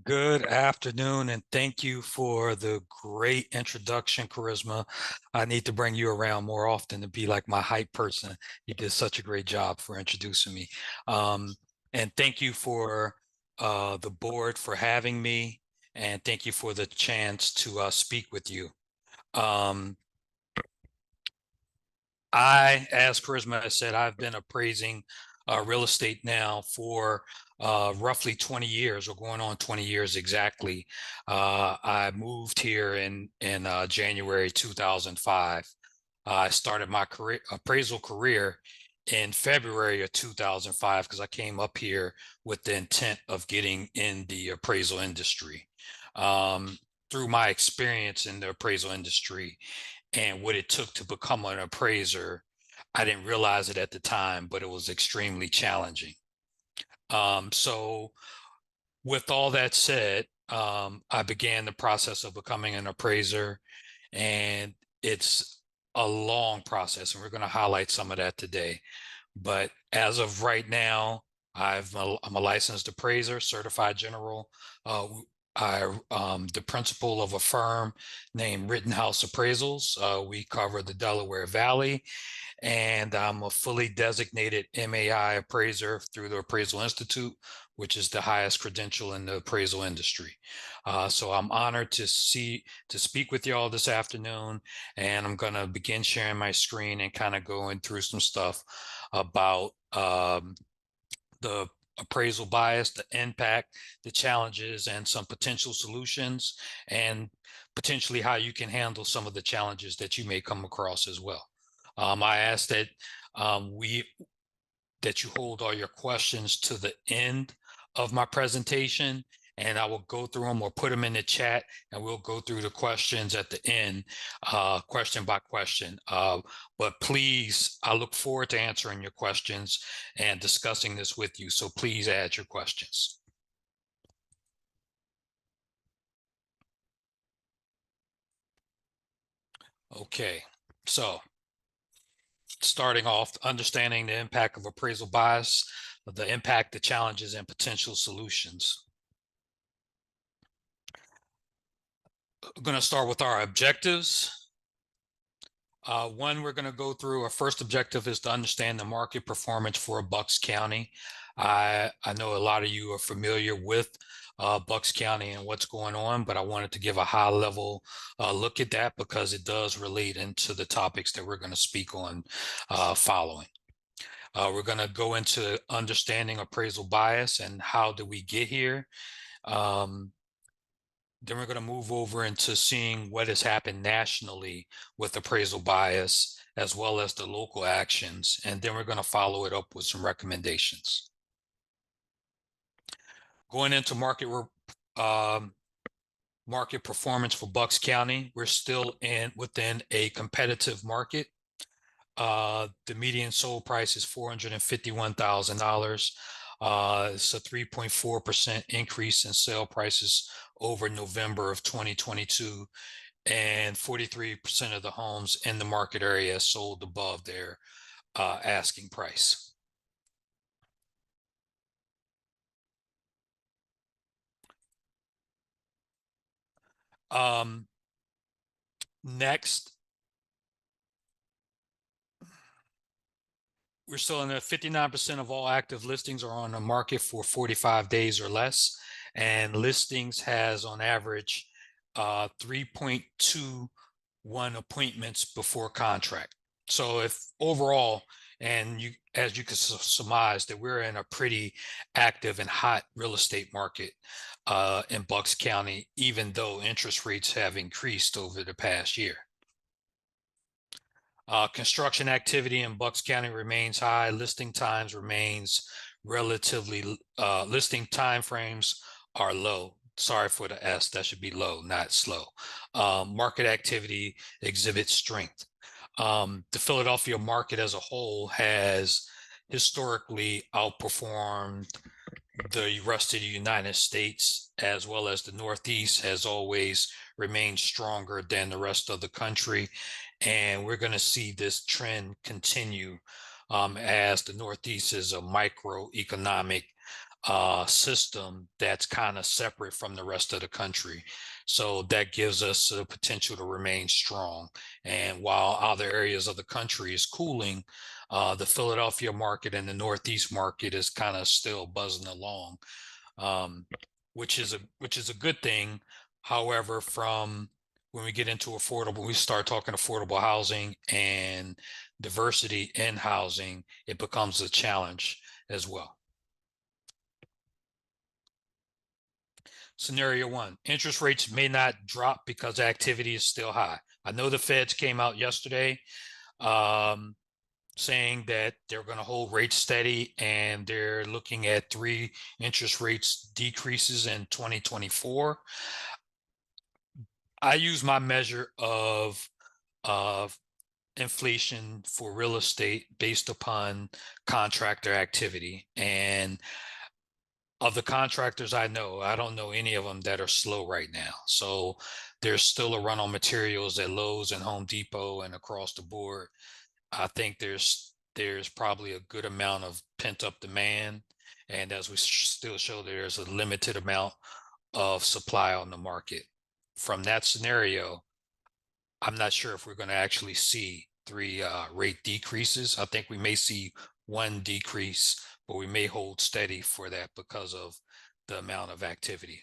Good afternoon, and thank you for the great introduction, Charisma. I need to bring you around more often to be like my hype person. You did such a great job for introducing me. And thank you for the board for having me, and thank you for the chance to speak with you. As Charisma has said, I've been appraising real estate now for roughly 20 years, or going on 20 years exactly. I moved here in January 2005. I started my appraisal career in February of 2005 because I came up here with the intent of getting in the appraisal industry. Through my experience in the appraisal industry and what it took to become an appraiser, I didn't realize it at the time, but it was extremely challenging. So with all that said, I began the process of becoming an appraiser, and it's a long process, and we're going to highlight some of that today. But as of right now, I'm a licensed appraiser, certified general. I'm the principal of a firm named Rittenhouse Appraisals. We cover the Delaware Valley, and I'm a fully designated MAI appraiser through the Appraisal Institute, which is the highest credential in the appraisal industry. So I'm honored to speak with you all this afternoon, and I'm going to begin sharing my screen and kind of going through some stuff about the appraisal bias, the impact, the challenges, and some potential solutions, and potentially how you can handle some of the challenges that you may come across as well. I ask that that you hold all your questions to the end of my presentation, and I will go through them or put them in the chat, and we'll go through the questions at the end, question by question. But please, I look forward to answering your questions and discussing this with you. So please add your questions. Okay, so starting off, understanding the impact of appraisal bias, the impact, the challenges, and potential solutions. I'm going to start with our objectives. One, we're going to go through, our first objective is to understand the market performance for Bucks County. I know a lot of you are familiar with Bucks County and what's going on, but I wanted to give a high level look at that because it does relate into the topics that we're going to speak on following. We're going to go into understanding appraisal bias and how do we get here. Then we're going to move over into seeing what has happened nationally with appraisal bias, as well as the local actions. And then we're going to follow it up with some recommendations. Going into market performance for Bucks County, we're still within a competitive market. The median sold price is $451,000. It's a 3.4% increase in sale prices over November of 2022, and 43% of the homes in the market area sold above their asking price. Next, we're still in the 59% of all active listings are on the market for 45 days or less, and listings has on average 3.21 appointments before contract. So if overall, and as you can surmise, that we're in a pretty active and hot real estate market in Bucks County, even though interest rates have increased over the past year. Construction activity in Bucks County remains high. Listing times remains relatively, listing time frames are low. Sorry for the S, that should be low, not slow. Market activity exhibits strength. The Philadelphia market as a whole has historically outperformed the rest of the United States, as well as the Northeast has always remained stronger than the rest of the country. And we're going to see this trend continue as the Northeast is a microeconomic system that's kind of separate from the rest of the country. So that gives us the potential to remain strong. And while other areas of the country is cooling, the Philadelphia market and the Northeast market is kind of still buzzing along, um, which is a good thing. However, from when we get into affordable, we start talking affordable housing and diversity in housing, it becomes a challenge as well. Scenario one, interest rates may not drop because activity is still high. I know the Feds came out yesterday um, saying that they're going to hold rates steady and they're looking at 3 interest rates decreases in 2024. I use my measure of inflation for real estate based upon contractor activity. And of the contractors I don't know any of them that are slow right now. So there's still a run on materials at Lowe's and Home Depot and across the board. I think there's probably a good amount of pent up demand. And as we still show, there's a limited amount of supply on the market. From that scenario, I'm not sure if we're going to actually see 3 rate decreases. I think we may see 1 decrease, but we may hold steady for that because of the amount of activity.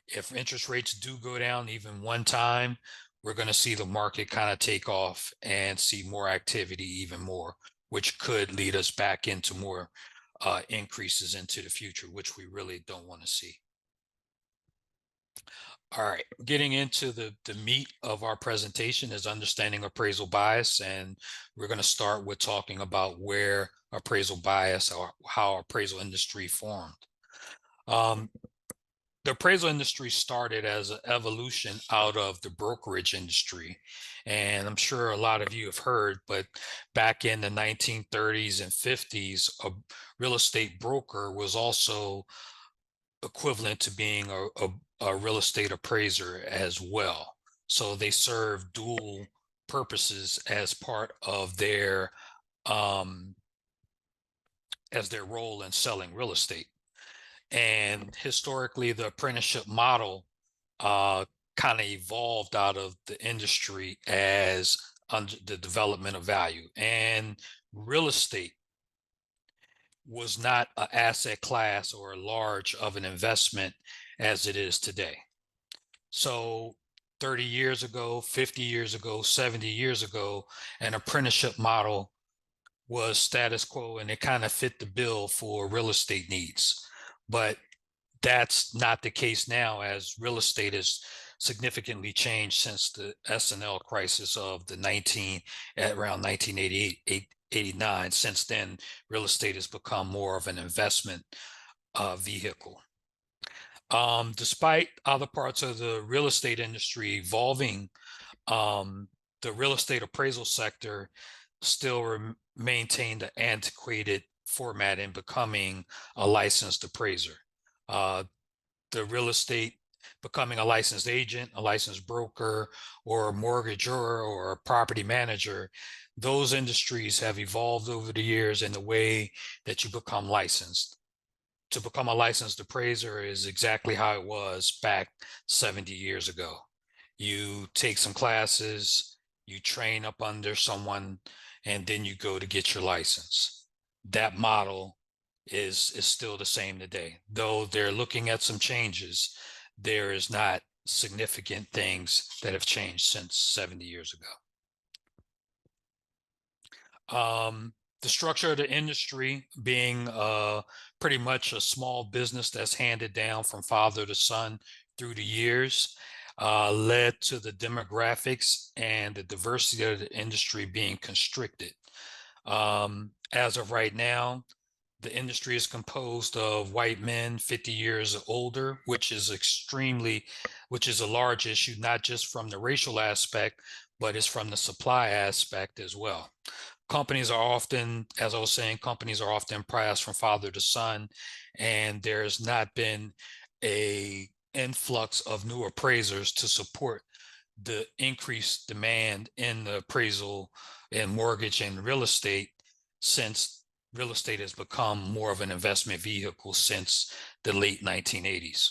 If interest rates do go down even 1 time, we're going to see the market kind of take off and see more activity even more, which could lead us back into more increases into the future, which we really don't want to see. All right, getting into the meat of our presentation is understanding appraisal bias, and we're going to start with talking about where appraisal bias or how appraisal industry formed. The appraisal industry started as an evolution out of the brokerage industry, and I'm sure a lot of you have heard, but back in the 1930s and 50s, a real estate broker was also equivalent to being a real estate appraiser as well. So they serve dual purposes as part of their as their role in selling real estate. And historically, the apprenticeship model kind of evolved out of the industry as under the development of value. And real estate was not an asset class or large of an investment as it is today. So 30 years ago, 50 years ago, 70 years ago, an apprenticeship model was status quo and it kind of fit the bill for real estate needs. But that's not the case now, as real estate has significantly changed since the S&L crisis of around 1988, 89. Since then, real estate has become more of an investment vehicle. Despite other parts of the real estate industry evolving, the real estate appraisal sector still maintained an antiquated format in becoming a licensed appraiser. The real estate becoming a licensed agent, a licensed broker, or a mortgagor or a property manager, those industries have evolved over the years in the way that you become licensed. To become a licensed appraiser is exactly how it was back 70 years ago. You take some classes, you train up under someone, and then you go to get your license. That model is still the same today. Though they're looking at some changes, there is not significant things that have changed since 70 years ago. The structure of the industry being pretty much a small business that's handed down from father to son through the years led to the demographics and the diversity of the industry being constricted. As of right now, the industry is composed of white men 50 years older, which is a large issue, not just from the racial aspect, but it's from the supply aspect as well. Companies are often, as I was saying, companies are often passed from father to son, and there's not been a influx of new appraisers to support the increased demand in the appraisal and mortgage and real estate since real estate has become more of an investment vehicle since the late 1980s.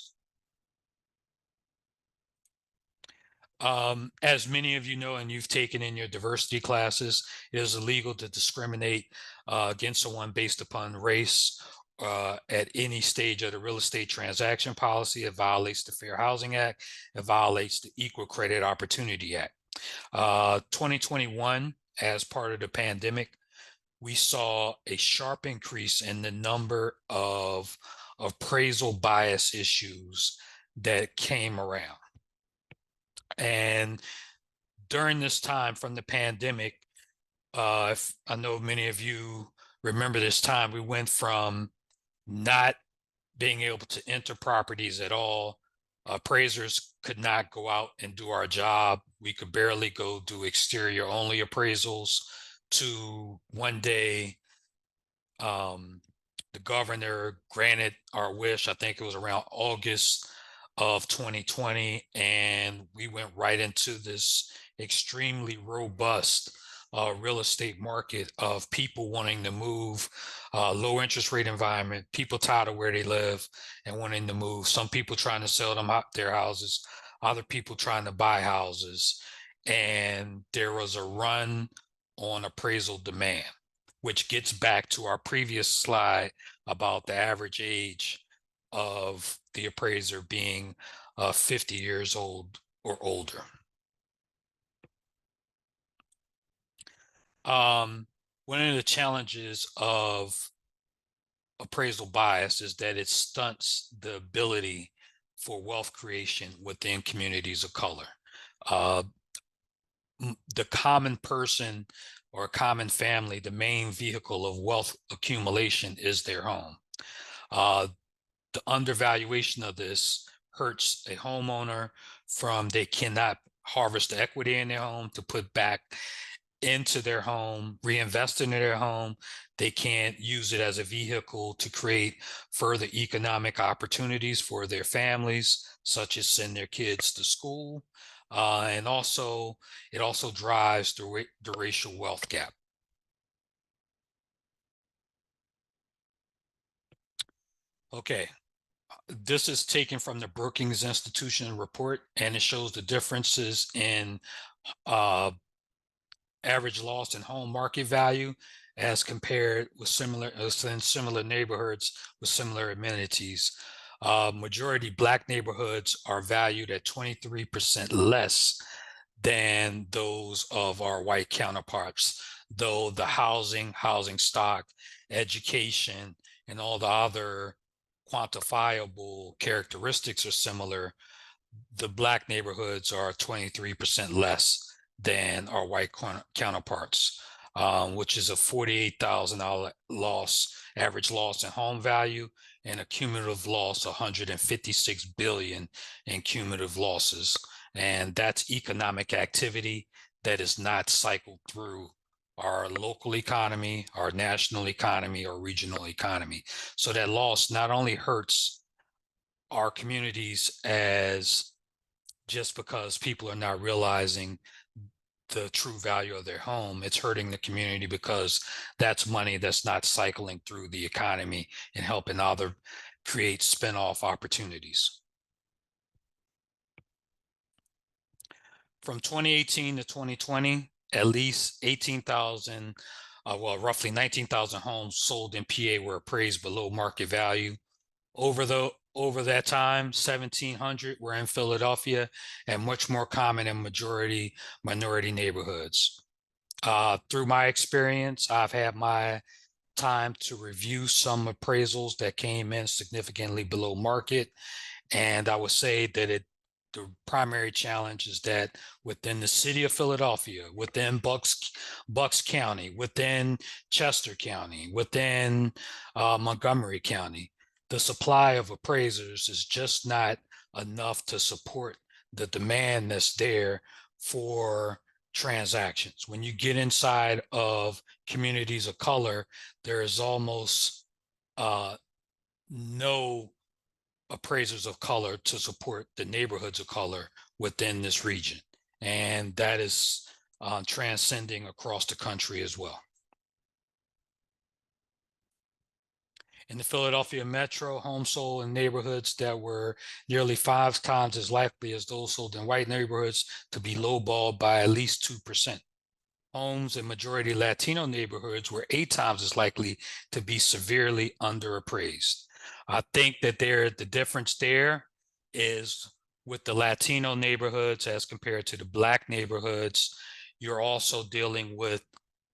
As many of you know, and you've taken in your diversity classes, it is illegal to discriminate against someone based upon race at any stage of the real estate transaction policy. It violates the Fair Housing Act. It violates the Equal Credit Opportunity Act. 2021, as part of the pandemic, we saw a sharp increase in the number of appraisal bias issues that came around. And during this time from the pandemic, if I know many of you remember this time, we went from not being able to enter properties at all. Appraisers could not go out and do our job. We could barely go do exterior only appraisals, to one day the governor granted our wish. I think it was around August of 2020, and we went right into this extremely robust real estate market of people wanting to move, low interest rate environment, people tired of where they live and wanting to move. Some people trying to sell them their houses, other people trying to buy houses. And there was a run on appraisal demand, which gets back to our previous slide about the average age of the appraiser being 50 years old or older. One of the challenges of appraisal bias is that it stunts the ability for wealth creation within communities of color. The common person or a common family, the main vehicle of wealth accumulation is their home. The undervaluation of this hurts a homeowner from they cannot harvest the equity in their home to put back into their home, reinvest into their home. They can't use it as a vehicle to create further economic opportunities for their families, such as send their kids to school. And also, it also drives the racial wealth gap. Okay, this is taken from the Brookings Institution report, and it shows the differences in average loss in home market value as compared with similar neighborhoods with similar amenities. Majority Black neighborhoods are valued at 23% less than those of our white counterparts, though the housing stock, education, and all the other quantifiable characteristics are similar. The Black neighborhoods are 23% less than our white counterparts, which is a $48,000 loss, average loss in home value, and a cumulative loss of 156 billion in cumulative losses. And that's economic activity that is not cycled through our local economy, our national economy, or regional economy. So that loss not only hurts our communities as just because people are not realizing the true value of their home, it's hurting the community because that's money that's not cycling through the economy and helping other create spin-off opportunities. From 2018 to 2020, at least 18,000, roughly 19,000 homes sold in PA were appraised below market value. Over that time, 1,700 were in Philadelphia, and much more common in majority minority neighborhoods. Through my experience, I've had my time to review some appraisals that came in significantly below market, and I would say that the primary challenge is that within the city of Philadelphia, within Bucks County, within Chester County, within Montgomery County, the supply of appraisers is just not enough to support the demand that's there for transactions. When you get inside of communities of color, there is almost no appraisers of color to support the neighborhoods of color within this region. And that is transcending across the country as well. In the Philadelphia metro, homes sold in neighborhoods that were nearly 5 times as likely as those sold in white neighborhoods to be lowballed by at least 2%. Homes in majority Latino neighborhoods were 8 times as likely to be severely underappraised. I think that the difference there is with the Latino neighborhoods as compared to the Black neighborhoods, you're also dealing with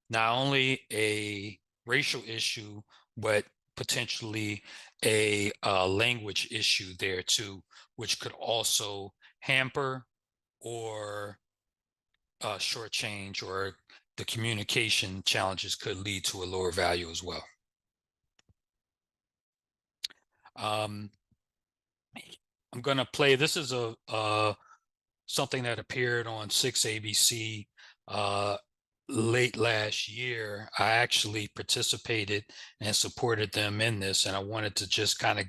not only a racial issue, but potentially a language issue there too, which could also hamper or shortchange, or the communication challenges could lead to a lower value as well. I'm going to play, this is something that appeared on 6 ABC late last year. I actually participated and supported them in this, and I wanted to just kind of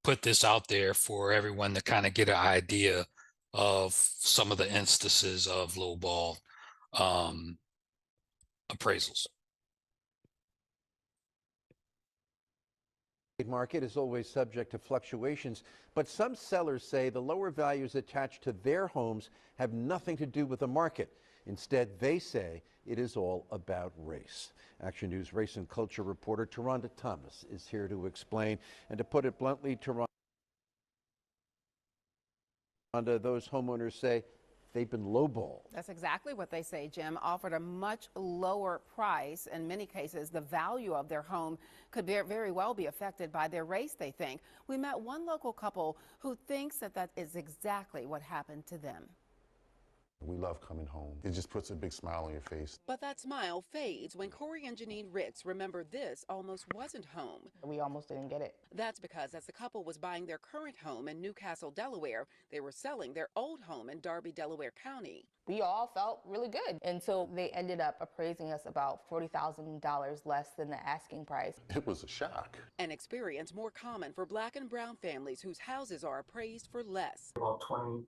put this out there for everyone to kind of get an idea of some of the instances of lowball appraisals. Market is always subject to fluctuations, but some sellers say the lower values attached to their homes have nothing to do with the market. Instead, they say it is all about race. Action News race and culture reporter Taronda Thomas is here to explain. And to put it bluntly, Taronda, those homeowners say they've been lowballed. That's exactly what they say, Jim. Offered a much lower price. In many cases, the value of their home could very well be affected by their race, they think. We met one local couple who thinks that is exactly what happened to them. We love coming home. It just puts a big smile on your face. But that smile fades when Corey and Janine Ricks remember this almost wasn't home. We almost didn't get it. That's because as the couple was buying their current home in Newcastle, Delaware, they were selling their old home in Darby, Delaware County. We all felt really good until they ended up appraising us about $40,000 less than the asking price. It was a shock. An experience more common for Black and brown families whose houses are appraised for less. About 20%,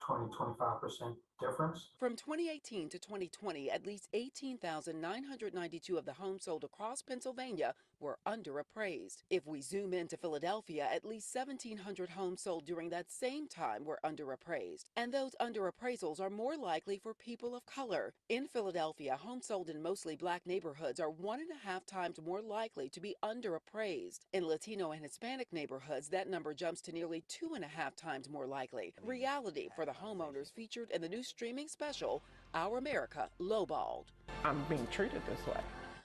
25% difference. From 2018 to 2020, at least 18,992 of the homes sold across Pennsylvania were underappraised. If we zoom into Philadelphia, at least 1,700 homes sold during that same time were underappraised. And those underappraisals are more likely for people of color. In Philadelphia, homes sold in mostly Black neighborhoods are 1.5 times more likely to be underappraised. In Latino and Hispanic neighborhoods, that number jumps to nearly 2.5 times more likely. Reality for the homeowners featured in the new streaming special, Our America Lowballed. I'm being treated this way.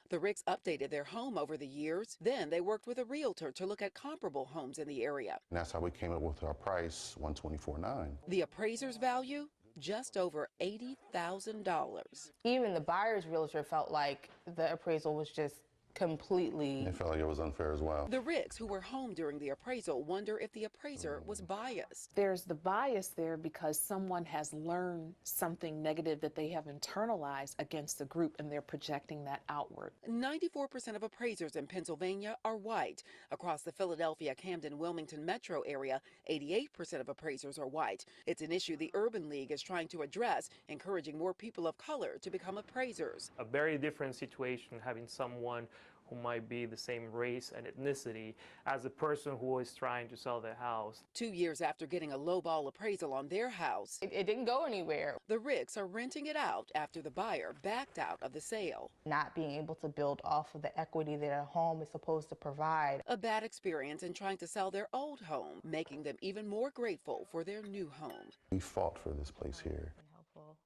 The Ricks updated their home over the years. Then they worked with a realtor to look at comparable homes in the area. And that's how we came up with our price, $124,900. The appraiser's value? Just over $80,000. Even the buyer's realtor felt like the appraisal was just completely... It felt like it was unfair as well. The Ricks, who were home during the appraisal, wonder if the appraiser was biased. There's the bias there because someone has learned something negative that they have internalized against the group, and they're projecting that outward. 94% of appraisers in Pennsylvania are white. Across the Philadelphia, Camden, Wilmington metro area, 88% of appraisers are white. It's an issue the Urban League is trying to address, encouraging more people of color to become appraisers. A very different situation having someone who might be the same race and ethnicity as a person who is trying to sell their house. 2 years after getting a lowball appraisal on their house, It didn't go anywhere. the Ricks are renting it out after the buyer backed out of the sale. Not being able to build off of the equity that a home is supposed to provide. A bad experience in trying to sell their old home, making them even more grateful for their new home. We fought for this place here. Helpful.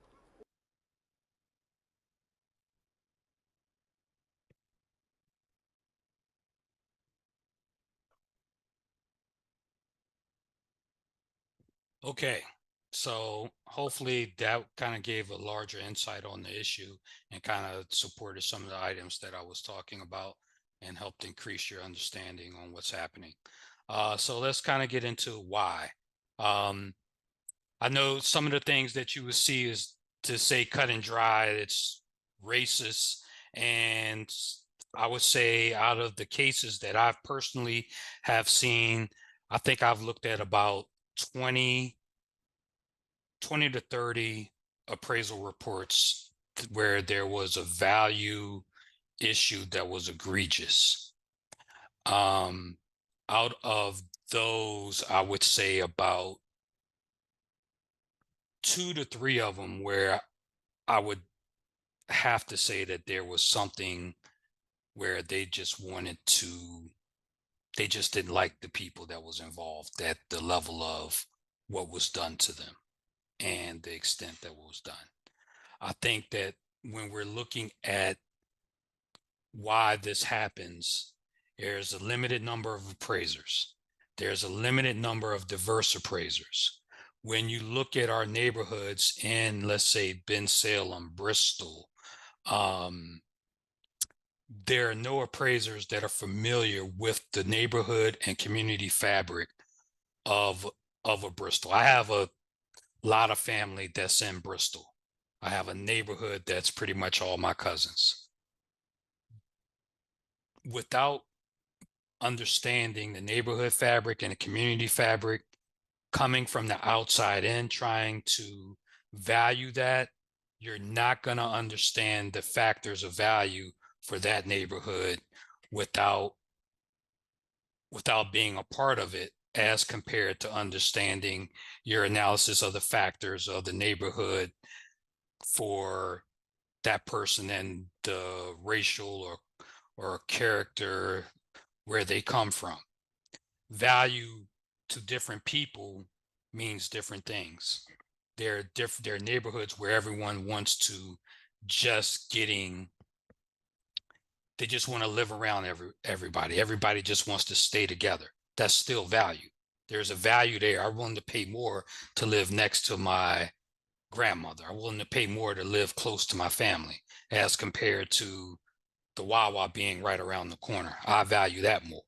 Okay, so hopefully that kind of gave a larger insight on the issue and kind of supported some of the items that I was talking about and helped increase your understanding on what's happening. So let's kind of get into why. I know some of the things that you would see is to say cut and dry, it's racist. And I would say out of the cases that I've personally have seen, I think I've looked at about 20 to 30 appraisal reports where there was a value issue that was egregious. Out of those, I would say about 2 to 3 of them where I would have to say that there was something where they just didn't like the people that was involved at the level of what was done to them and the extent that was done. I think that when we're looking at why this happens, there's a limited number of appraisers. There's a limited number of diverse appraisers. When you look at our neighborhoods in, let's say, Bensalem, Bristol, um, there are no appraisers that are familiar with the neighborhood and community fabric of a Bristol. I have a lot of family that's in Bristol. I have a neighborhood that's pretty much all my cousins. Without understanding the neighborhood fabric and the community fabric, coming from the outside in, trying to value that, you're not going to understand the factors of value for that neighborhood without being a part of it, as compared to understanding your analysis of the factors of the neighborhood for that person and the racial or character where they come from. Value to different people means different things. There are neighborhoods where everyone wants to just getting they just want to live around everybody. Everybody just wants to stay together. That's still value. There's a value there. I'm willing to pay more to live next to my grandmother. I'm willing to pay more to live close to my family as compared to the Wawa being right around the corner. I value that more.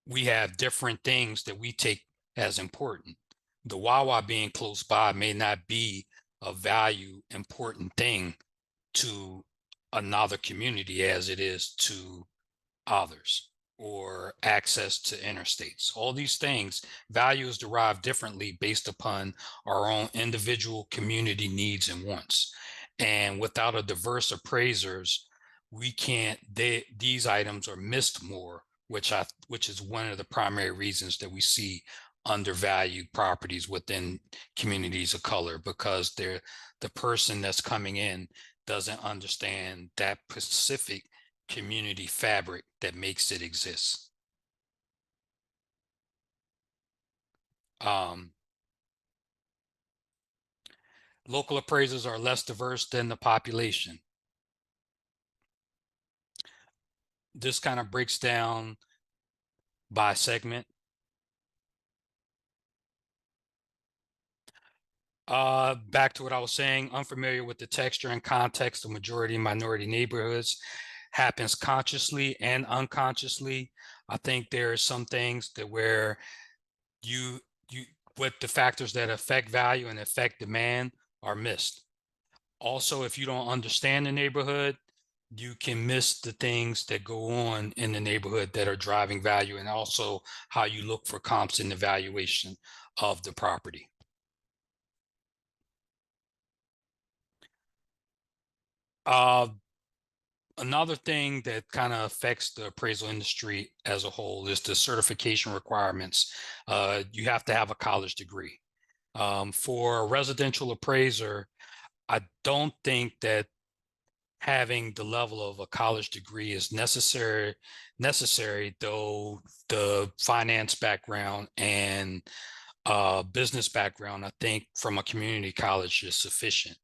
We have different things that we take as important. The Wawa being close by may not be a value important thing to another community as it is to others, or access to interstates. All these things, value is derived differently based upon our own individual community needs and wants. And without a diverse appraisers, we can't, these items are missed more, which is one of the primary reasons that we see undervalued properties within communities of color, because the person that's coming in doesn't understand that specific community fabric that makes it exist. Local appraisers are less diverse than the population. This kind of breaks down by segment. Back to what I was saying, unfamiliar with the texture and context of majority and minority neighborhoods happens consciously and unconsciously. I think there are some things that where you what the factors that affect value and affect demand are missed. Also, if you don't understand the neighborhood, you can miss the things that go on in the neighborhood that are driving value, and also how you look for comps in the valuation of the property. Another thing that kind of affects the appraisal industry as a whole is the certification requirements. You have to have a college degree. For a residential appraiser, I don't think that having the level of a college degree is necessary, though the finance background and business background, I think from a community college is sufficient.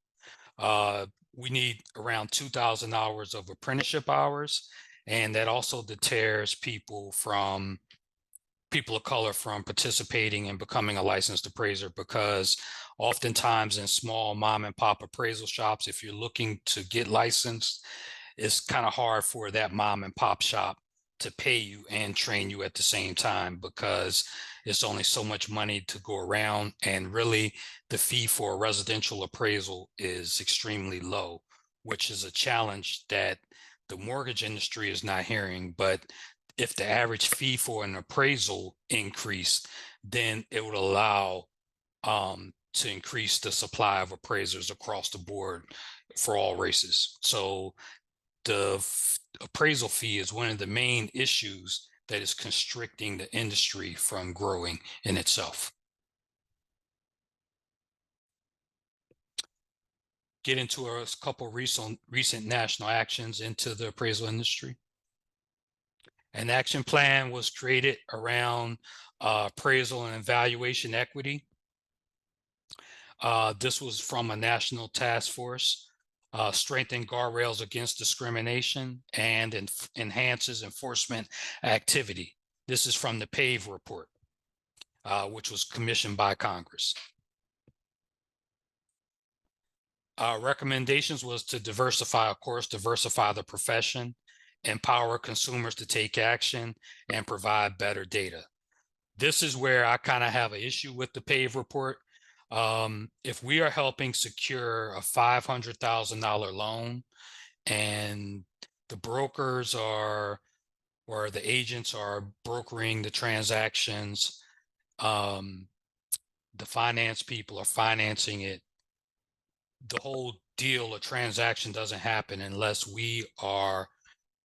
We need around 2,000 hours of apprenticeship hours, and that also deters people of color from participating and becoming a licensed appraiser, because oftentimes in small mom and pop appraisal shops, if you're looking to get licensed, it's kind of hard for that mom and pop shop to pay you and train you at the same time, because it's only so much money to go around, and really the fee for a residential appraisal is extremely low, which is a challenge that the mortgage industry is not hearing. But if the average fee for an appraisal increased, then it would allow to increase the supply of appraisers across the board for all races. So appraisal fee is one of the main issues that is constricting the industry from growing in itself. Get into a couple recent national actions into the appraisal industry. An action plan was created around appraisal and evaluation equity. This was from a national task force. Strengthen guardrails against discrimination and enhances enforcement activity. This is from the PAVE report, which was commissioned by Congress. Recommendations was to diversify, of course, diversify the profession, empower consumers to take action, and provide better data. This is where I kind of have an issue with the PAVE report. If we are helping secure a $500,000 loan and the brokers are, or the agents are brokering the transactions, the finance people are financing it, the whole deal or transaction doesn't happen unless we are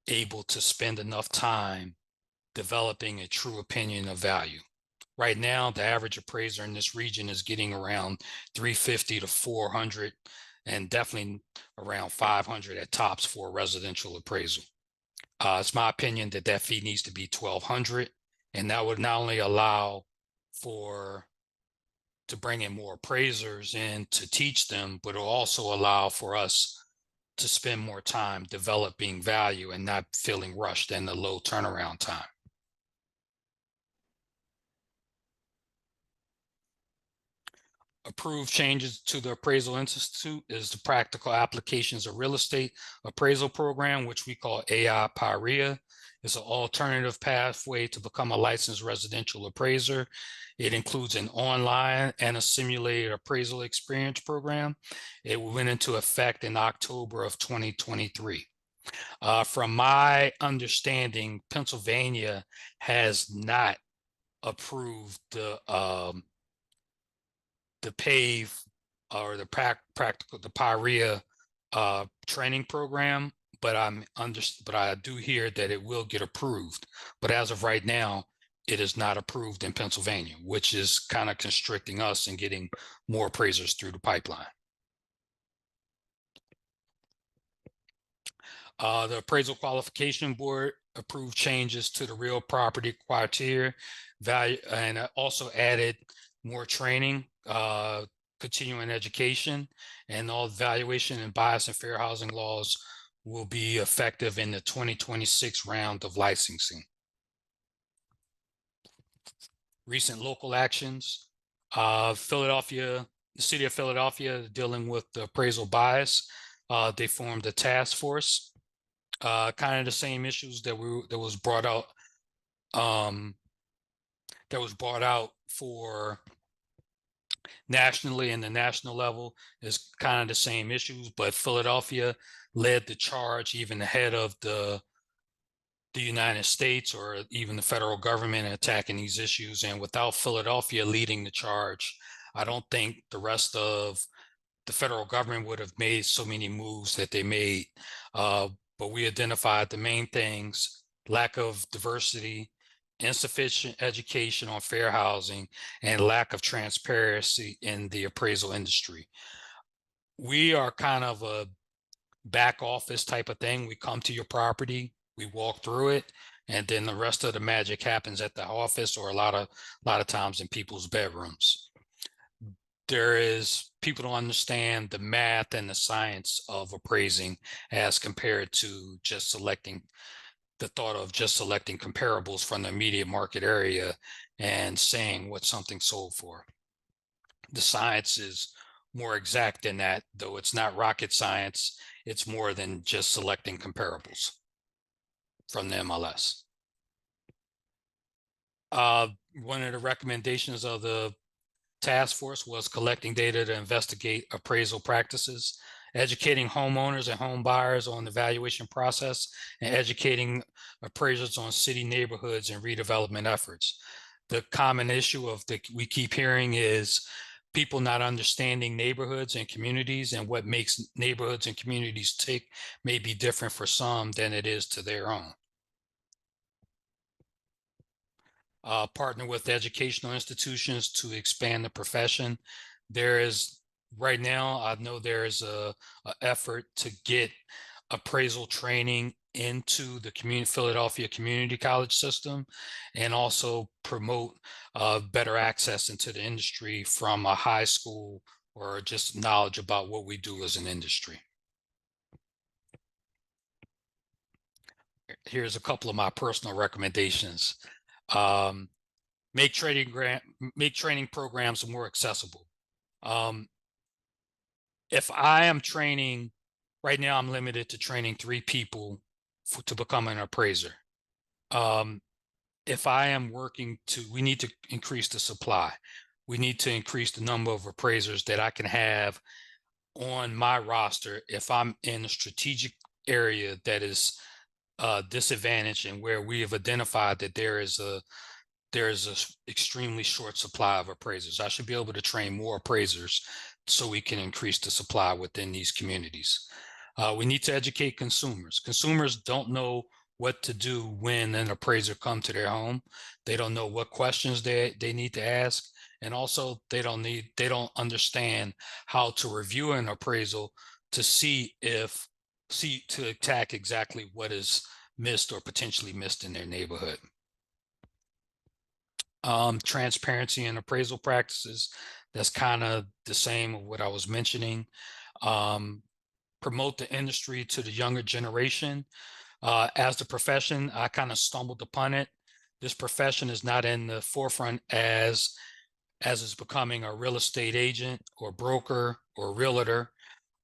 able to spend enough time developing a true opinion of value. Right now, the average appraiser in this region is getting around 350 to 400 and definitely around 500 at tops for a residential appraisal. It's my opinion that that fee needs to be 1,200, and that would not only allow to bring in more appraisers in to teach them, but it'll also allow for us to spend more time developing value and not feeling rushed and the low turnaround time. Approved changes to the Appraisal Institute is the practical applications of real estate appraisal program, which we call AI PIREA. It's an alternative pathway to become a licensed residential appraiser. It includes an online and a simulated appraisal experience program. It went into effect in October of 2023. From my understanding, Pennsylvania has not approved the PAVE or the PIREA training program, but I do hear that it will get approved. But as of right now, it is not approved in Pennsylvania, which is kind of constricting us and getting more appraisers through the pipeline. The Appraisal Qualification Board approved changes to the real property criteria value, and also added more training, continuing education, and all valuation and bias and fair housing laws will be effective in the 2026 round of licensing. Recent local actions, Philadelphia, the city of Philadelphia dealing with the appraisal bias. They formed a task force, kind of the same issues that was brought out for nationally, and the national level is kind of the same issues, but Philadelphia led the charge even ahead of the United States or even the federal government attacking these issues. And without Philadelphia leading the charge, I don't think the rest of the federal government would have made so many moves that they made. But we identified the main things: lack of diversity, insufficient education on fair housing, and lack of transparency in the appraisal industry. We are kind of a back office type of thing. We come to your property, we walk through it, and then the rest of the magic happens at the office or a lot of times in people's bedrooms. People don't understand the math and the science of appraising as compared to just selecting comparables from the immediate market area and saying what something sold for. The science is more exact than that, though it's not rocket science. It's more than just selecting comparables from the MLS. One of the recommendations of the task force was collecting data to investigate appraisal practices, educating homeowners and home buyers on the valuation process, and educating appraisers on city neighborhoods and redevelopment efforts. The common issue we keep hearing is people not understanding neighborhoods and communities, and what makes neighborhoods and communities tick may be different for some than it is to their own. Partner with educational institutions to expand the profession. There is, right now, I know there is a effort to get appraisal training into the Philadelphia Community College system, and also promote better access into the industry from a high school, or just knowledge about what we do as an industry. Here's a couple of my personal recommendations. Um, make training programs more accessible. If I am training, right now I'm limited to training 3 people to become an appraiser. If I am working we need to increase the supply. We need to increase the number of appraisers that I can have on my roster if I'm in a strategic area that is disadvantaged, and where we have identified that there's a extremely short supply of appraisers. I should be able to train more appraisers so we can increase the supply within these communities. We need to educate consumers. Consumers don't know what to do when an appraiser comes to their home. They don't know what questions they need to ask. And also they don't understand how to review an appraisal to to attack exactly what is missed or potentially missed in their neighborhood. Transparency in appraisal practices. That's kind of the same of what I was mentioning. Promote the industry to the younger generation. As the profession, I kind of stumbled upon it. This profession is not in the forefront as is becoming a real estate agent or broker or realtor,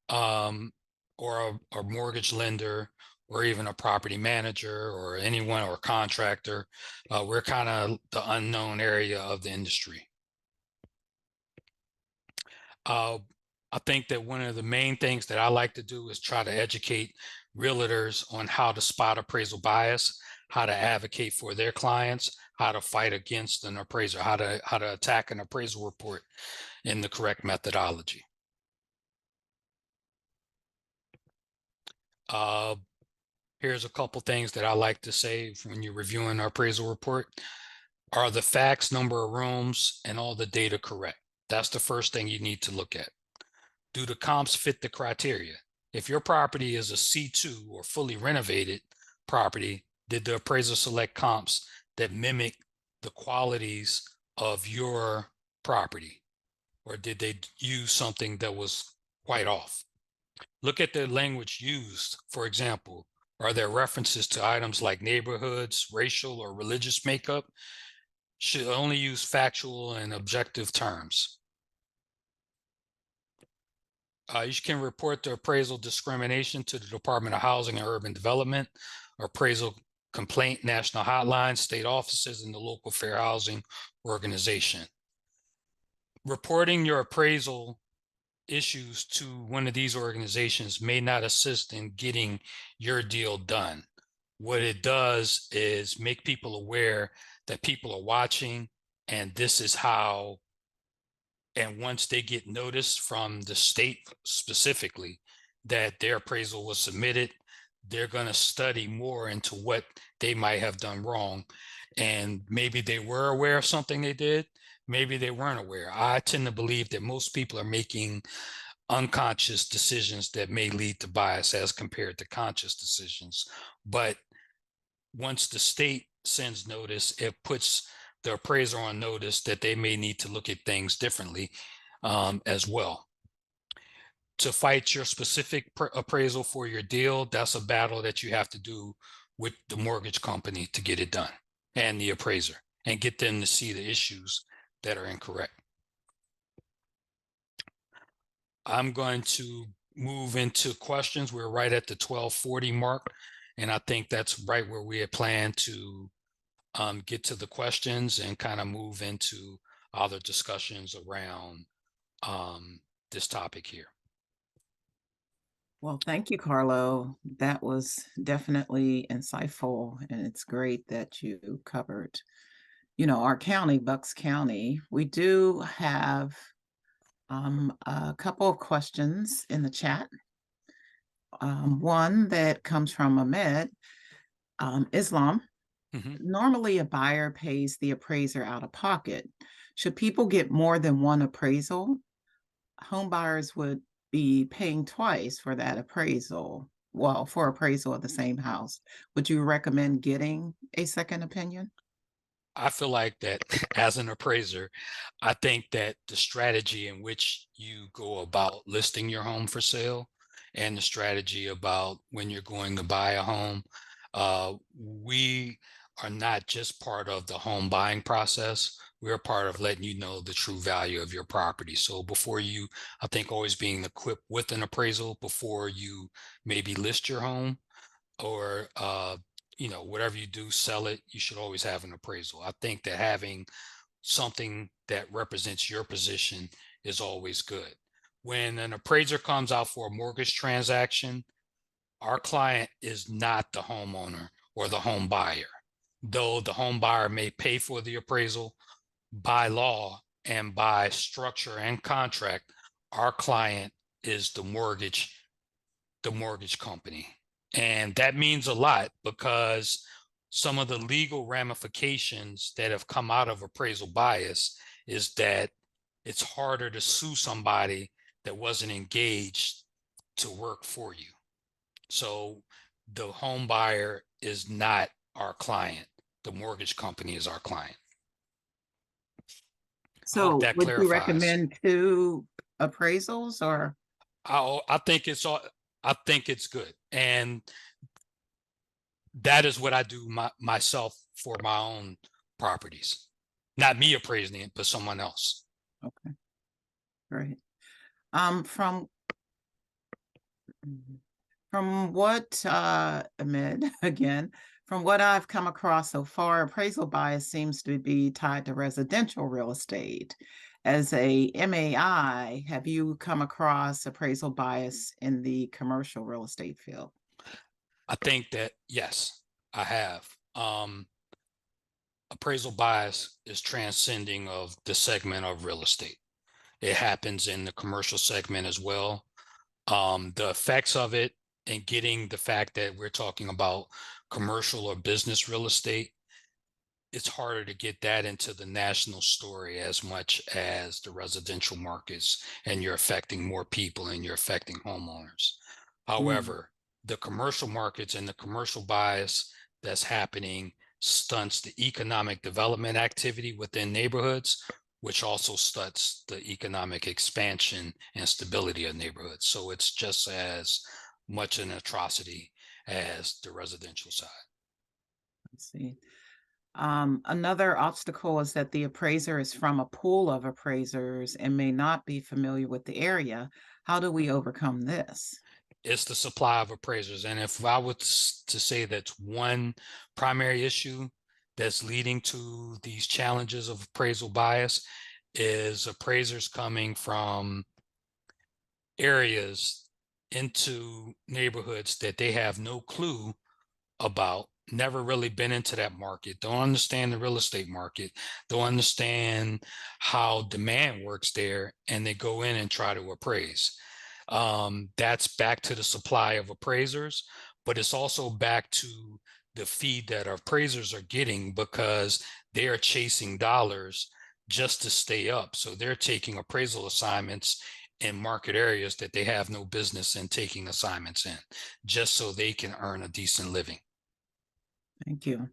or a mortgage lender, or even a property manager, or anyone, or contractor. We're kind of the unknown area of the industry. I think that one of the main things that I like to do is try to educate realtors on how to spot appraisal bias, how to advocate for their clients, how to fight against an appraiser, how to attack an appraisal report in the correct methodology. Here's a couple things that I like to say when you're reviewing an appraisal report. Are the facts, number of rooms, and all the data correct? That's the first thing you need to look at. Do the comps fit the criteria? If your property is a C2 or fully renovated property, did the appraiser select comps that mimic the qualities of your property? Or did they use something that was quite off? Look at the language used. For example, are there references to items like neighborhoods, racial, or religious makeup? Should only use factual and objective terms. You can report the appraisal discrimination to the Department of Housing and Urban Development, appraisal complaint national hotline, state offices, and the local fair housing organization. Reporting your appraisal issues to one of these organizations may not assist in getting your deal done. What it does is make people aware that people are watching, and this is how, and once they get notice from the state specifically that their appraisal was submitted, they're going to study more into what they might have done wrong. And maybe they were aware of something they did, maybe they weren't aware. I tend to believe that most people are making unconscious decisions that may lead to bias as compared to conscious decisions. But once the state sends notice, it puts the appraiser on notice that they may need to look at things differently as well. To fight your specific appraisal for your deal, that's a battle that you have to do with the mortgage company to get it done, and the appraiser, and get them to see the issues that are incorrect. I'm going to move into questions. We're right at the 12:40 mark, and I think that's right where we had planned to get to the questions and kind of move into other discussions around this topic here. Well, thank you, Carlo. That was definitely insightful, and it's great that you covered, our county, Bucks County. We do have A couple of questions in the chat. One that comes from Ahmed, Islam. Normally, a buyer pays the appraiser out of pocket. Should people get more than one appraisal? Home buyers would be paying twice for that appraisal. Well, for appraisal of the same house. Would you recommend getting a second opinion? I feel like that as an appraiser, I think that the strategy in which you go about listing your home for sale and the strategy about when you're going to buy a home, we are not just part of the home buying process. We're part of letting you know the true value of your property. So before you, I think always being equipped with an appraisal before you maybe list your home or whatever you do, sell it, you should always have an appraisal. I think that having something that represents your position is always good. When an appraiser comes out for a mortgage transaction, our client is not the homeowner or the home buyer. Though the home buyer may pay for the appraisal, by law and by structure and contract, our client is the mortgage company. And that means a lot because some of the legal ramifications that have come out of appraisal bias is that it's harder to sue somebody that wasn't engaged to work for you. So the home buyer is not our client. The mortgage company is our client. I hope So that would you clarifies. recommend two appraisals or? I think it's good. And that is what I do myself for my own properties. Not me appraising it, but someone else. Okay, great. From what, Ahmed, again, from what I've come across so far, appraisal bias seems to be tied to residential real estate. As a MAI, have you come across appraisal bias in the commercial real estate field? I think that, yes, I have. Appraisal bias is transcending of the segment of real estate. It happens in the commercial segment as well. The effects of it and getting the fact that we're talking about commercial or business real estate, it's harder to get that into the national story as much as the residential markets, and you're affecting more people and you're affecting homeowners. However, the commercial markets and the commercial bias that's happening stunts the economic development activity within neighborhoods, which also stunts the economic expansion and stability of neighborhoods. So it's just as much an atrocity as the residential side. I see. Another obstacle is that the appraiser is from a pool of appraisers and may not be familiar with the area. How do we overcome this? It's the supply of appraisers. And if I was to say that's one primary issue that's leading to these challenges of appraisal bias, is appraisers coming from areas into neighborhoods that they have no clue about, never really been into that market, don't understand the real estate market, don't understand how demand works there, and they go in and try to appraise. That's back to the supply of appraisers, but it's also back to the feed that our appraisers are getting because they are chasing dollars just to stay up. So they're taking appraisal assignments in market areas that they have no business in taking assignments in, just so they can earn a decent living. Thank you.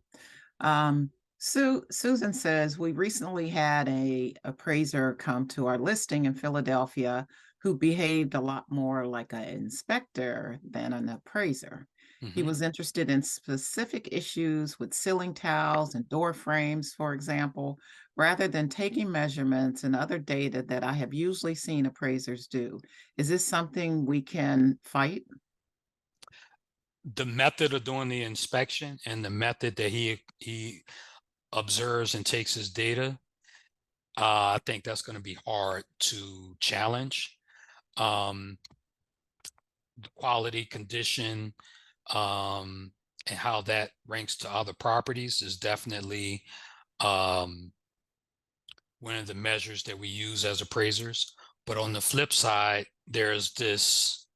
Susan says, we recently had a appraiser come to our listing in Philadelphia who behaved a lot more like an inspector than an appraiser. He was interested in specific issues with ceiling tiles and door frames, for example, rather than taking measurements and other data that I have usually seen appraisers do. Is this something we can fight? The method of doing the inspection and the method that he observes and takes his data, I think that's going to be hard to challenge. The quality, condition, and how that ranks to other properties is definitely one of the measures that we use as appraisers. But on the flip side, there's this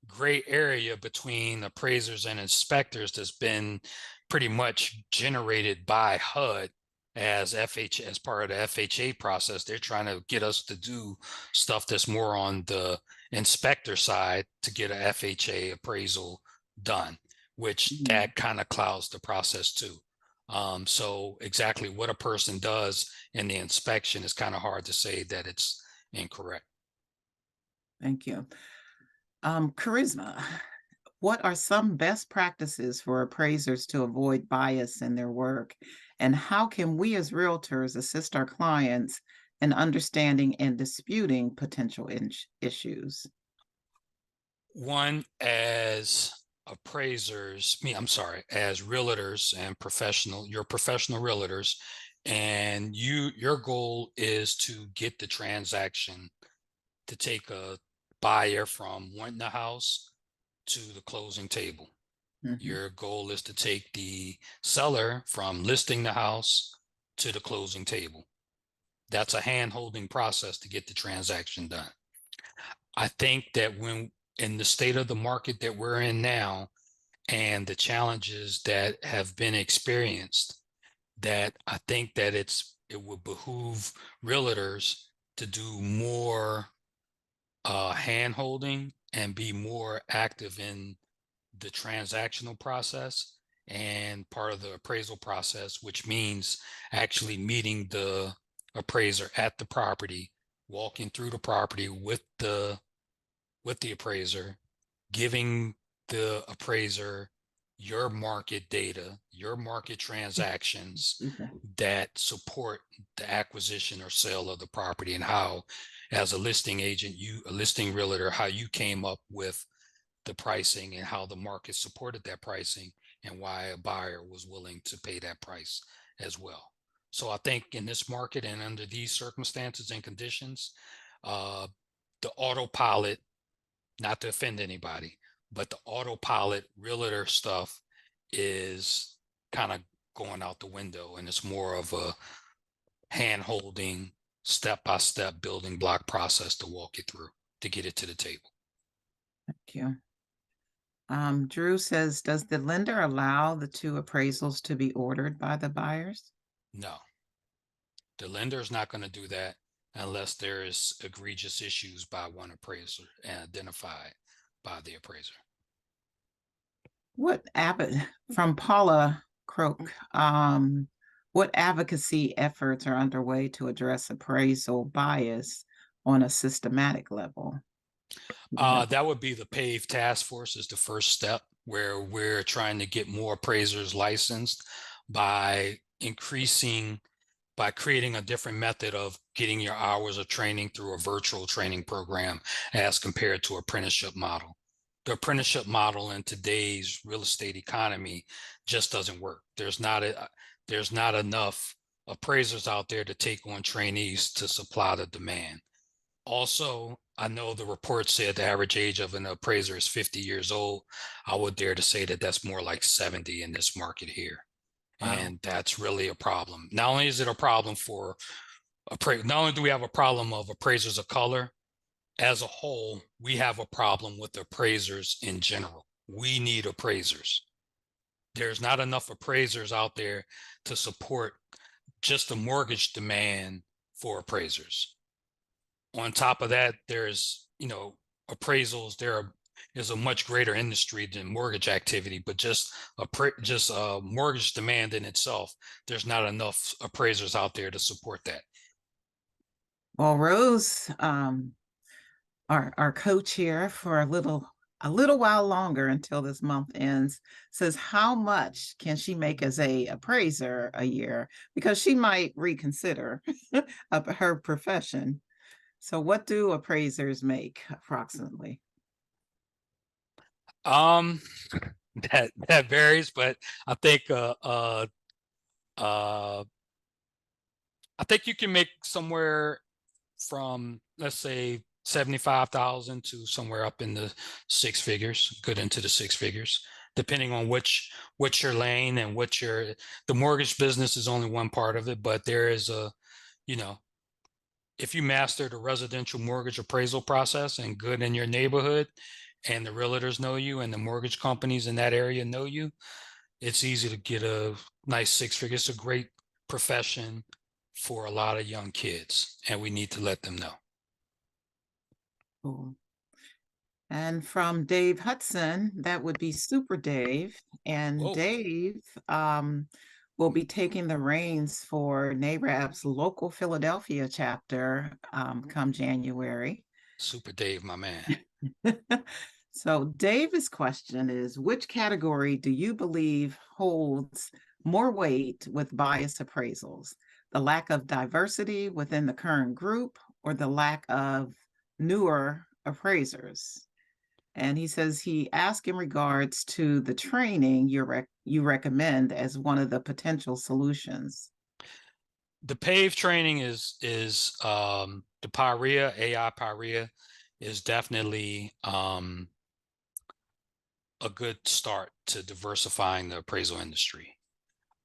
gray area between appraisers and inspectors that's been pretty much generated by HUD as part of the FHA process. They're trying to get us to do stuff that's more on the inspector side to get a FHA appraisal done, which that kind of clouds the process too. So exactly what a person does in the inspection is kind of hard to say that it's incorrect. Thank you. Charisma, what are some best practices for appraisers to avoid bias in their work? And how can we as realtors assist our clients in understanding and disputing potential issues? One, as appraisers, as realtors and you're professional realtors, and your goal is to get the transaction to take a buyer from wanting the house to the closing table. Your goal is to take the seller from listing the house to the closing table. That's a hand-holding process to get the transaction done. I think that when in the state of the market that we're in now and the challenges that have been experienced, that I think that it would behoove realtors to do more hand-holding and be more active in the transactional process and part of the appraisal process, which means actually meeting the appraiser at the property, walking through the property with the appraiser, giving the appraiser your market data, your market transactions that support the acquisition or sale of the property, and how, as a listing agent, a listing realtor, how you came up with the pricing and how the market supported that pricing and why a buyer was willing to pay that price as well. So I think in this market and under these circumstances and conditions, the autopilot, not to offend anybody, but the autopilot realtor stuff is kind of going out the window, and it's more of a hand-holding, step-by-step building block process to walk it through to get it to the table. Thank you. Drew says, does the lender allow the two appraisals to be ordered by the buyers? No, the lender is not going to do that unless there is egregious issues by one appraiser and identified by the appraiser. From Paula Croak, what advocacy efforts are underway to address appraisal bias on a systematic level? That would be the PAVE task force is the first step, where we're trying to get more appraisers licensed by creating a different method of getting your hours of training through a virtual training program as compared to apprenticeship model. The apprenticeship model in today's real estate economy just doesn't work. There's not enough appraisers out there to take on trainees to supply the demand. Also, I know the report said the average age of an appraiser is 50 years old. I would dare to say that that's more like 70 in this market here. Wow. And that's really a problem. Not only is it a problem for not only do we have a problem of appraisers of color, as a whole, we have a problem with appraisers in general. We need appraisers. There's not enough appraisers out there to support just the mortgage demand for appraisers. On top of that, there's, appraisals, there is a much greater industry than mortgage activity, but just mortgage demand in itself, there's not enough appraisers out there to support that. Well, Rose, our coach here for a little while longer until this month ends, says how much can she make as a appraiser a year, because she might reconsider her profession. So what do appraisers make approximately? That varies, but I think I think you can make somewhere from, let's say, 75,000 to somewhere up in the six figures, good into the six figures, depending on what your lane and the mortgage business is only one part of it, but there is if you master the residential mortgage appraisal process and good in your neighborhood, and the realtors know you and the mortgage companies in that area know you, it's easy to get a nice six-figure. It's a great profession for a lot of young kids, and we need to let them know. Cool. And from Dave Hudson, that would be Super Dave. And Whoa. Dave will be taking the reins for NARAB's local Philadelphia chapter come January. Super Dave, my man. So Dave's question is, which category do you believe holds more weight with bias appraisals? The lack of diversity within the current group or the lack of newer appraisers? And he says he asked in regards to the training you recommend as one of the potential solutions. The PAVE training is the PIREA, AI PIREA is definitely a good start to diversifying the appraisal industry.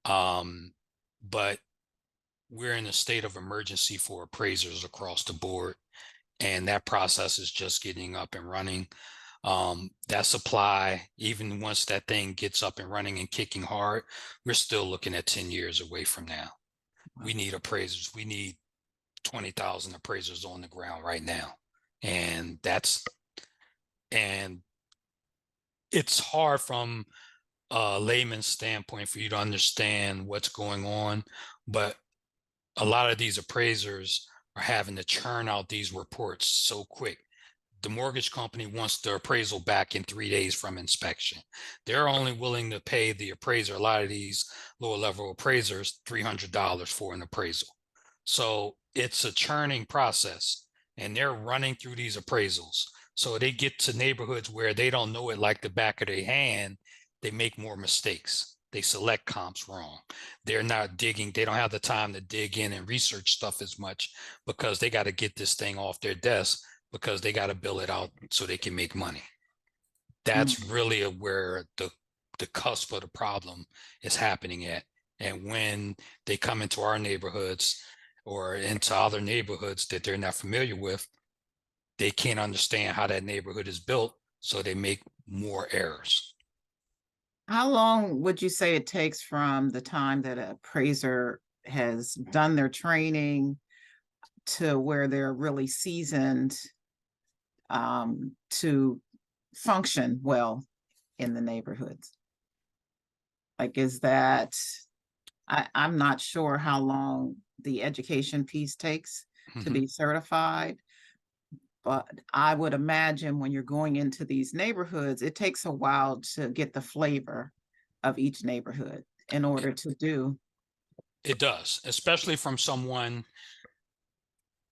But we're in a state of emergency for appraisers across the board, and that process is just getting up and running. That supply, even once that thing gets up and running and kicking hard, we're still looking at 10 years away from now. Wow. We need appraisers. We need 20,000 appraisers on the ground right now. And it's hard from a layman's standpoint for you to understand what's going on, but a lot of these appraisers are having to churn out these reports so quick. The mortgage company wants the appraisal back in 3 days from inspection. They're only willing to pay the appraiser, a lot of these lower level appraisers, $300 for an appraisal. So it's a churning process, and they're running through these appraisals. So they get to neighborhoods where they don't know it like the back of their hand. They make more mistakes. They select comps wrong. They're not digging. They don't have the time to dig in and research stuff as much because they got to get this thing off their desk because they got to bill it out so they can make money. That's really where the cusp of the problem is happening at. And when they come into our neighborhoods or into other neighborhoods that they're not familiar with, they can't understand how that neighborhood is built, so they make more errors. How long would you say it takes from the time that an appraiser has done their training to where they're really seasoned to function well in the neighborhoods? Like, is that, I'm not sure how long the education piece takes to be certified, but I would imagine when you're going into these neighborhoods, it takes a while to get the flavor of each neighborhood in order to do. It does, especially from someone.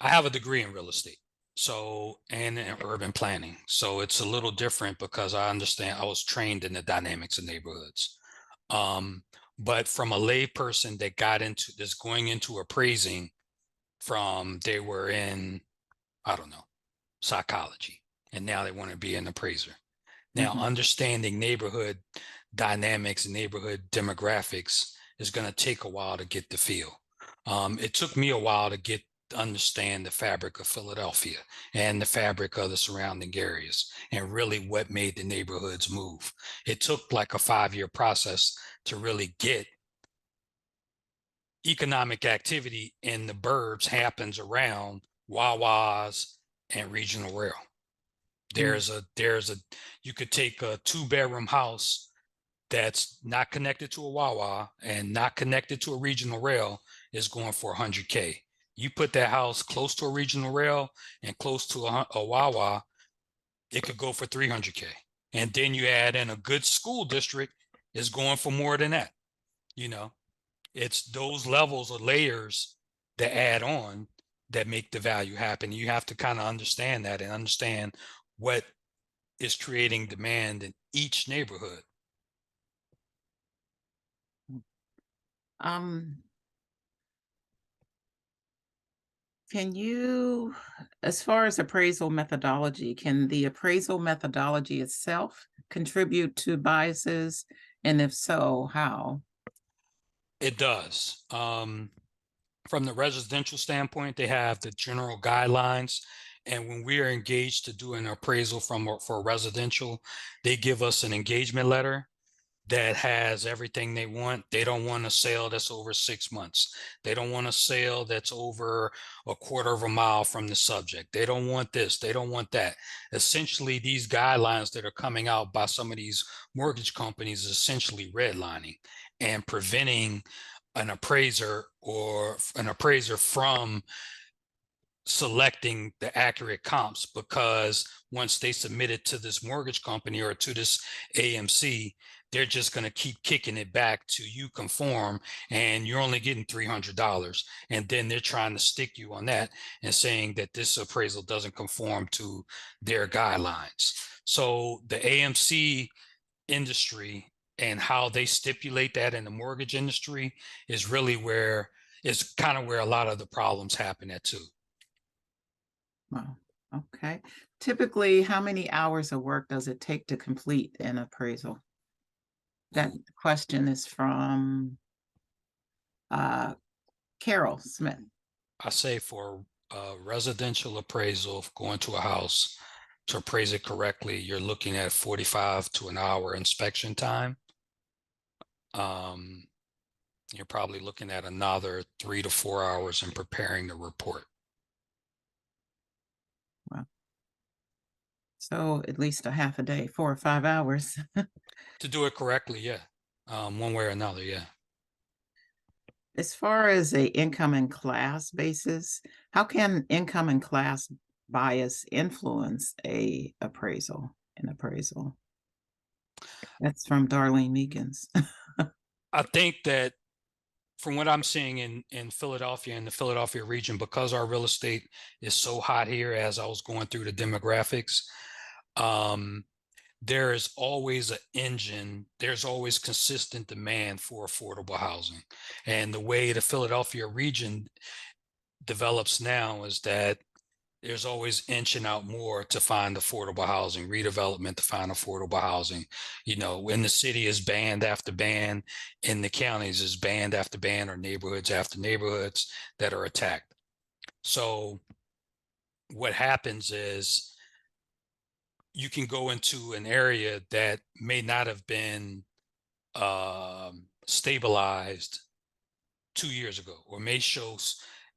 I have a degree in real estate, so, and in urban planning. So it's a little different because I understand, I was trained in the dynamics of neighborhoods. But from a lay person that got into this, going into appraising from, they were in, I don't know, psychology, and now they want to be an appraiser. Now, understanding neighborhood dynamics and neighborhood demographics is going to take a while to get the feel. It took me a while to understand the fabric of Philadelphia and the fabric of the surrounding areas and really what made the neighborhoods move. It took like a 5-year process to really get economic activity in the burbs happens around Wawas and regional rail. There's a you could take a 2-bedroom house that's not connected to a Wawa and not connected to a regional rail is going for $100K. You put that house close to a regional rail and close to a Wawa, it could go for $300K. And then you add in a good school district is going for more than that. You know, it's those levels or layers that add on that make the value happen. You have to kind of understand that and understand what is creating demand in each neighborhood. Can you, as far as appraisal methodology, can the appraisal methodology itself contribute to biases? And if so, how? It does. From the residential standpoint, they have the general guidelines. And when we are engaged to do an appraisal for residential, they give us an engagement letter that has everything they want. They don't want a sale that's over 6 months. They don't want a sale that's over a quarter of a mile from the subject. They don't want this. They don't want that. Essentially, these guidelines that are coming out by some of these mortgage companies is essentially redlining and preventing an appraiser from selecting the accurate comps, because once they submit it to this mortgage company or to this AMC, they're just going to keep kicking it back to you conform, and you're only getting $300. And then they're trying to stick you on that and saying that this appraisal doesn't conform to their guidelines. So the AMC industry and how they stipulate that in the mortgage industry is really where is kind of where a lot of the problems happen at too. Wow. Okay. Typically, how many hours of work does it take to complete an appraisal? That question is from Carol Smith. I say for a residential appraisal, going to a house to appraise it correctly, you're looking at 45 to an hour inspection time. You're probably looking at another 3 to 4 hours in preparing the report. Wow. So at least a half a day, 4 or 5 hours. To do it correctly, yeah. One way or another, yeah. As far as a income and class basis, how can income and class bias influence an appraisal? That's from Darlene Meekins. I think that from what I'm seeing in Philadelphia and the Philadelphia region, because our real estate is so hot here, as I was going through the demographics, there is always an engine, there's always consistent demand for affordable housing. And the way the Philadelphia region develops now is that there's always inching out more to find affordable housing, redevelopment to find affordable housing. You know, in the city is band after band, in the counties is band after band, or neighborhoods after neighborhoods that are attacked. So what happens is you can go into an area that may not have been stabilized 2 years ago, or may show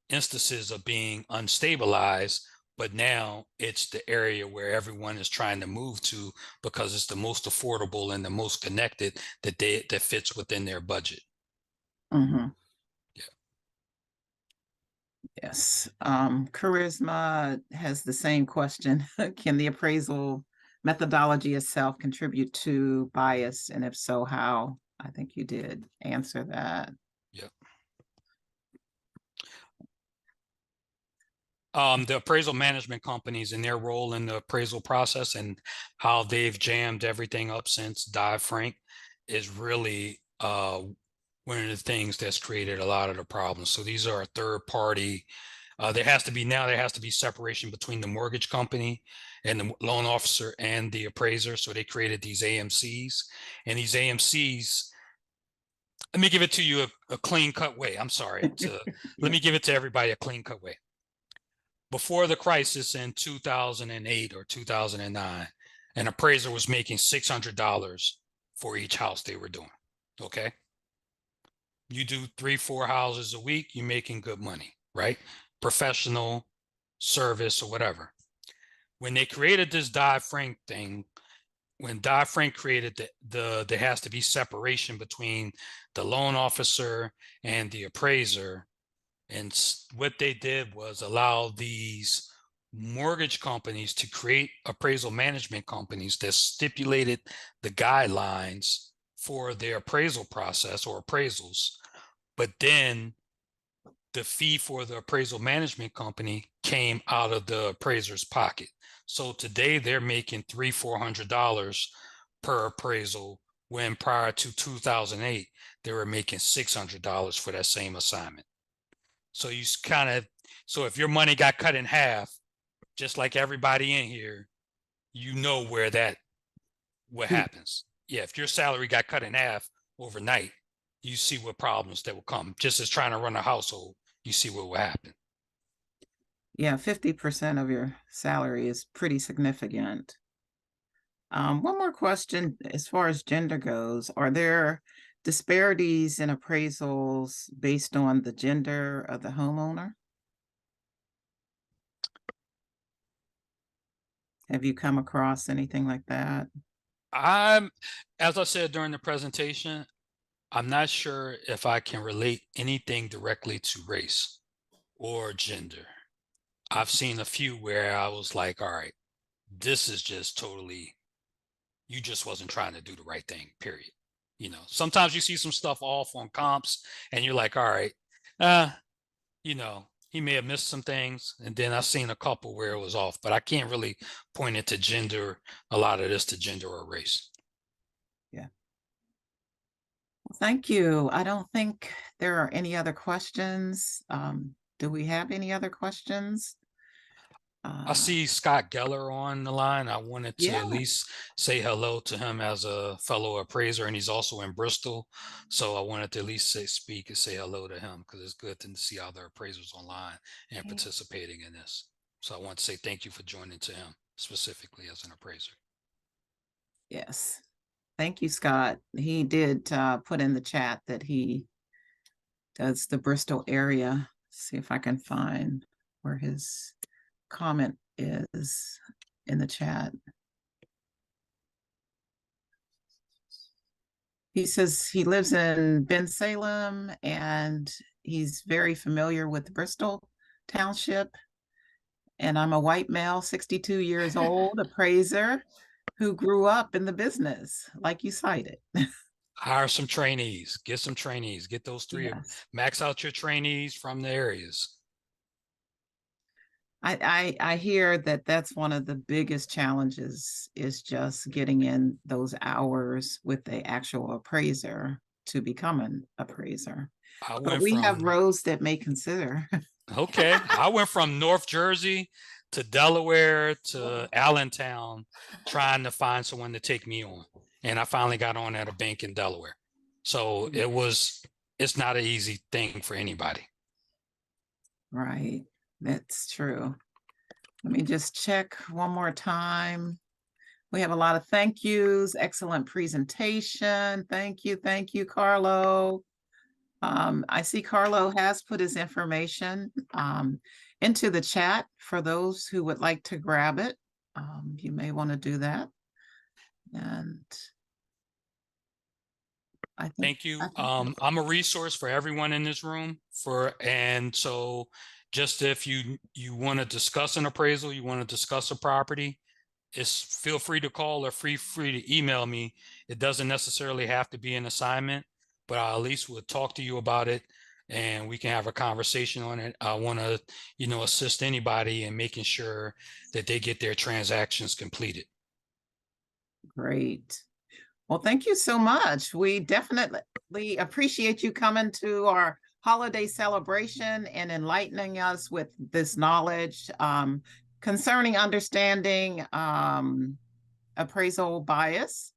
instances of being unstabilized, but now it's the area where everyone is trying to move to because it's the most affordable and the most connected that fits within their budget. Mm-hmm. Yeah. Yes. Charisma has the same question. Can the appraisal methodology itself contribute to bias? And if so, how? I think you did answer that. Yep. The appraisal management companies and their role in the appraisal process and how they've jammed everything up since Dodd-Frank is really one of the things that's created a lot of the problems. So these are a third party. There has to be separation between the mortgage company and the loan officer and the appraiser. So they created these AMCs, and these AMCs, let me give it to you a clean cut way. I'm sorry. Let me give it to everybody a clean cut way. Before the crisis in 2008 or 2009, an appraiser was making $600 for each house they were doing. Okay. You do 3-4 houses a week, you're making good money, right? Professional service or whatever. When they created this Dodd-Frank thing, when Dodd-Frank created there has to be separation between the loan officer and the appraiser. And what they did was allow these mortgage companies to create appraisal management companies that stipulated the guidelines for their appraisal process or appraisals. But then the fee for the appraisal management company came out of the appraiser's pocket. So today they're making $300-400 per appraisal, when prior to 2008, they were making $600 for that same assignment. So so if your money got cut in half, just like everybody in here, you know what happens. Yeah, if your salary got cut in half overnight, you see what problems that will come, just as trying to run a household. you see what will happen. Yeah, 50% of your salary is pretty significant. One more question as far as gender goes. Are there disparities in appraisals based on the gender of the homeowner? Have you come across anything like that? As I said during the presentation, I'm not sure if I can relate anything directly to race or gender. I've seen a few where I was like, all right, this is just totally, you just wasn't trying to do the right thing, period. You know, sometimes you see some stuff off on comps and you're like, all right, you know, he may have missed some things. And then I've seen a couple where it was off, but I can't really point it to gender, a lot of this to gender or race. Yeah. Well, thank you. I don't think there are any other questions. Do we have any other questions? I see Scott Geller on the line. I wanted to Yeah. at least say hello to him as a fellow appraiser, and he's also in Bristol. So I wanted to at least speak and say hello to him because it's good to see other appraisers online and participating in this. So I want to say thank you for joining to him specifically as an appraiser. Yes. Thank you, Scott. He did put in the chat that he does the Bristol area. See if I can find where his comment is in the chat. He says he lives in Bensalem and he's very familiar with Bristol Township. And I'm a white male, 62 years old, appraiser who grew up in the business, like you cited. Hire some trainees, get those three, Yes. max out your trainees from the areas. I hear that that's one of the biggest challenges is just getting in those hours with the actual appraiser to become an appraiser. But we have rows that may consider. Okay, I went from North Jersey to Delaware to Allentown trying to find someone to take me on. And I finally got on at a bank in Delaware. So it's not an easy thing for anybody. Right, that's true. Let me just check one more time. We have a lot of thank yous, excellent presentation. Thank you, Carlo. I see Carlo has put his information into the chat for those who would like to grab it. You may want to do that. And I think, thank you. I'm a resource for everyone in this room and so just if you want to discuss an appraisal, you want to discuss a property, feel free to call or free to email me. It doesn't necessarily have to be an assignment, but I at least would talk to you about it and we can have a conversation on it. I want to, assist anybody in making sure that they get their transactions completed. Great. Well, thank you so much. We definitely appreciate you coming to our holiday celebration and enlightening us with this knowledge concerning understanding appraisal bias.